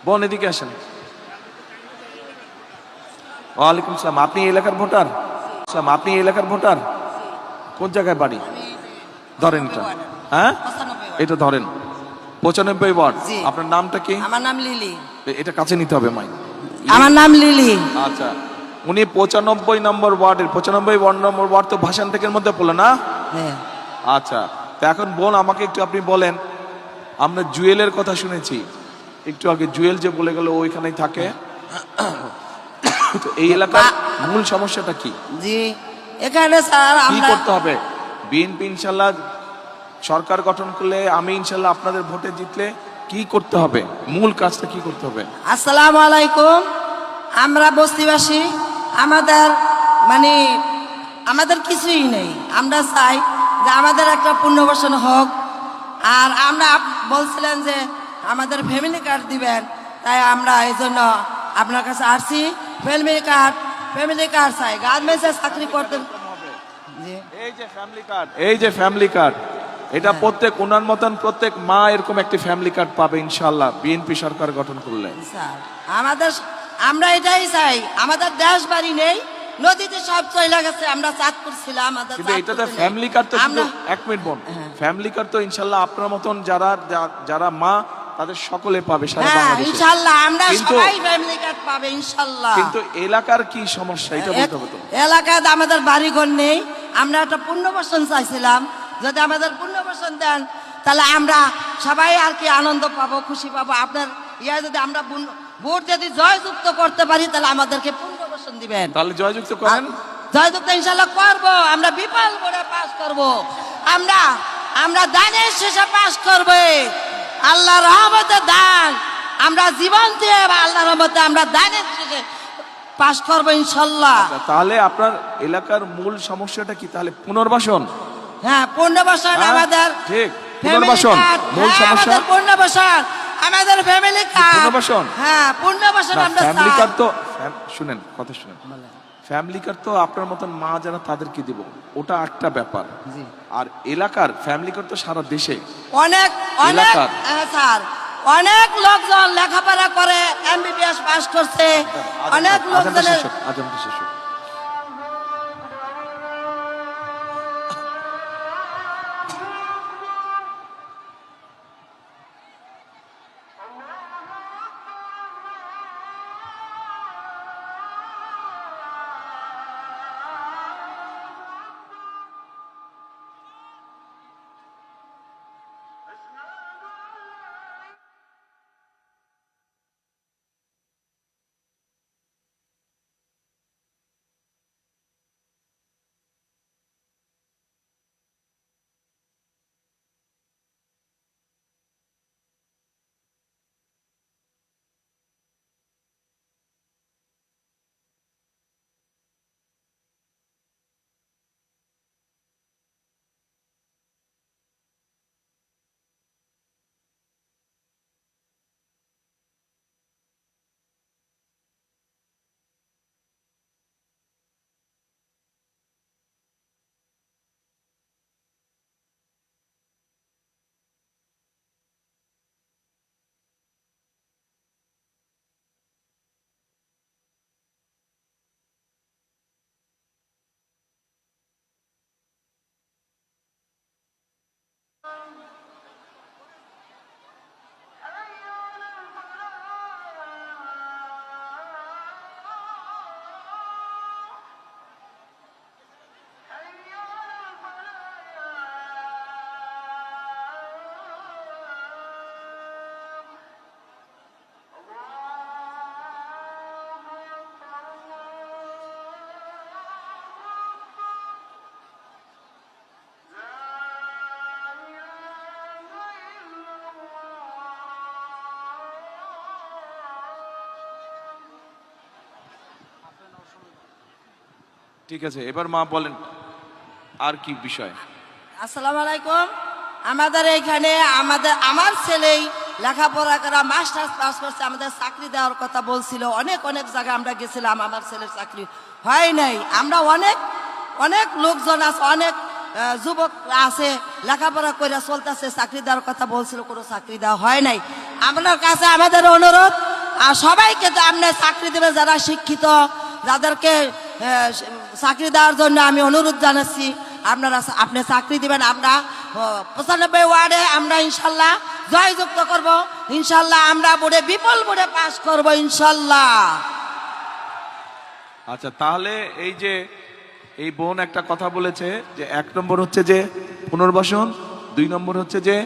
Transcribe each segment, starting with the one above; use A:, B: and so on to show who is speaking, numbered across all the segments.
A: বোন এদিকে আসেন। ওয়ালাইকুম সালাম। আপনি এই এলাকার ভোটার? আপনি এই এলাকার ভোটার? কোন জায়গায় বাড়ি? ধরেন এটা। হ্যাঁ, এটা ধরেন। 95 ওয়ার্ড। আপনার নামটা কি?
B: আমার নাম লিলি।
A: এটা কাছে নিতে হবে মাইক।
B: আমার নাম লিলি।
A: আচ্ছা, উনি 95 নম্বর ওয়ার্ডের 95 নম্বর ওয়ার্ড তো ভাষান টেকের মধ্যে পড়লো না?
B: হ্যাঁ।
A: আচ্ছা, তো এখন বোন আমাকে একটু আপনি বলেন, আমরা জুয়েলের কথা শুনেছি একটু আগে, জুয়েল যে বলে গেল ওইখানেই থাকে, তো এই এলাকার মূল সমস্যাটা কি?
B: জি, এখানে স্যার
A: কি
B: আমরা
A: করতে হবে? বিএনপি ইনশাল্লাহ সরকার গঠন করলে, আমি ইনশাল্লাহ আপনাদের ভোটে জিতলে কি করতে হবে, মূল কাজটা কি করতে হবে?
B: আসসালামু আলাইকুম। আমরা বস্তিবাসী, আমাদের মানে আমাদের কিছুই নেই। আমরা চাই যে আমাদের একটা পুনর্বাসন হোক। আর আমরা বলছিলেন যে আমাদের ফ্যামিলি কার্ড দিবেন, তাই আমরা এই জন্য আপনার কাছে আসছি। ফ্যামিলি কার্ড চাই, গার্মেন্টসে চাকরি করতে।
A: এই যে ফ্যামিলি কার্ড, এটা প্রত্যেক ওনার মতন প্রত্যেক মা এরকম একটি ফ্যামিলি কার্ড পাবে ইনশাআল্লাহ বিএনপি সরকার গঠন করলে।
B: আমরা এটাই চাই। আমাদের দেশ বাড়ি নেই, নদীতে সব চলে গেছে। আমরা চাঁদপুর ছিলাম,
A: কিন্তু এটাতে ফ্যামিলি কার্ড তো শুধু এক মিনিট বোন, ফ্যামিলি কার্ড তো ইনশাআল্লাহ আপনার মতন যারা মা তাদের সকলে পাবে সারা বাংলাদেশে
B: ইনশাআল্লাহ। আমরা সবাই ফ্যামিলি কার্ড পাবে ইনশাআল্লাহ।
A: কিন্তু এলাকার কি সমস্যা এটা বলতে হবে তো।
B: এলাকায় আমাদের বাড়িঘর নেই, আমরা একটা পুনর্বাসন চাইছিলাম। যদি আমাদের পুনর্বাসন দেন তাহলে আমরা সবাই আর কি আনন্দ পাবো, খুশি পাবো। আপনার যদি আমরা ভোট যদি জয়যুক্ত করতে পারি তাহলে আমাদেরকে পুনর্বাসন দিবেন।
A: তাহলে জয়যুক্ত করেন।
B: জয়যুক্ত ইনশাআল্লাহ করবো। আমরা বিপুল ভোটে পাস করবো। আমরা দানের শেষে পাস করবো। আল্লাহর রহমতে দান, আমরা জীবন দিয়ে আল্লাহর রহমতে আমরা দানের শেষে পাস করবো ইনশাআল্লাহ।
A: তাহলে আপনার এলাকার মূল সমস্যাটা কি? তাহলে পুনর্বাসন।
B: হ্যাঁ, পুনর্বাসন আমাদের
A: ঠিক। পুনর্বাসন মূল সমস্যা।
B: পুনর্বাসন আমাদের ফ্যামিলি কার্ড।
A: পুনর্বাসন,
B: হ্যাঁ পুনর্বাসন আমরা
A: ফ্যামিলি কার্ড তো শুনেন, কথা শুনেন। ফ্যামিলি কার্ড তো আপনার মতন মা যারা তাদেরকে দিব, ওটা একটা ব্যাপার। আর এলাকার ফ্যামিলি কার্ড তো সারা দেশে
B: অনেক স্যার, অনেক লোকজন লেখাপড়া করে এমবিবিএস পাস করছে। অনেক লোকজনের
A: ঠিক আছে। এবার মা বলেন আর কি বিষয়?
B: আসসালামু আলাইকুম। আমাদের এখানে আমার ছেলেই লেখাপড়া করা মাস্টার্স পাস করছে। আমাদের চাকরি দেওয়ার কথা বলছিল, অনেক জায়গায় আমরা গেছিলাম, আমার ছেলের চাকরি হয় নাই। আমরা অনেক লোকজন আছে, অনেক যুবক আছে লেখাপড়া করে চলতেছে, চাকরি দেওয়ার কথা বলছিল, কোনো চাকরি দেওয়া হয় নাই। আপনার কাছে আমাদের অনুরোধ, আর সবাইকে তো আপনি চাকরি দেবেন, যারা শিক্ষিত, যাদেরকে চাকরি দেওয়ার জন্য আমি অনুরোধ জানাচ্ছি, আপনি চাকরি দিবেন। আমরা 95 ওয়ার্ডে আমরা ইনশাল্লাহ জয়যুক্ত করব, ইনশাল্লাহ আমরা বোর্ডে বিপুল বোর্ডে পাশ করব ইনশাল্লাহ।
A: আচ্ছা, তাহলে এই যে এই বোন একটা কথা বলেছে যে 1 নম্বর হচ্ছে যে পুনর্বাসন, 2 নম্বর হচ্ছে যে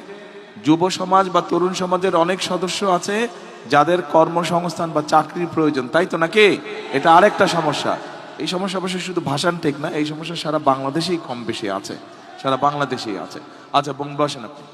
A: যুব সমাজ বা তরুণ সমাজের অনেক সদস্য আছে যাদের কর্মসংস্থান বা চাকরির প্রয়োজন, তাই তো নাকি? এটা আরেকটা সমস্যা। এই সমস্যা অবশ্য শুধু ভাষান ঠিক না, এই সমস্যা সারা বাংলাদেশেই কম বেশি আছে, সারা বাংলাদেশেই আছে। আচ্ছা, বোন বসেন আপনি।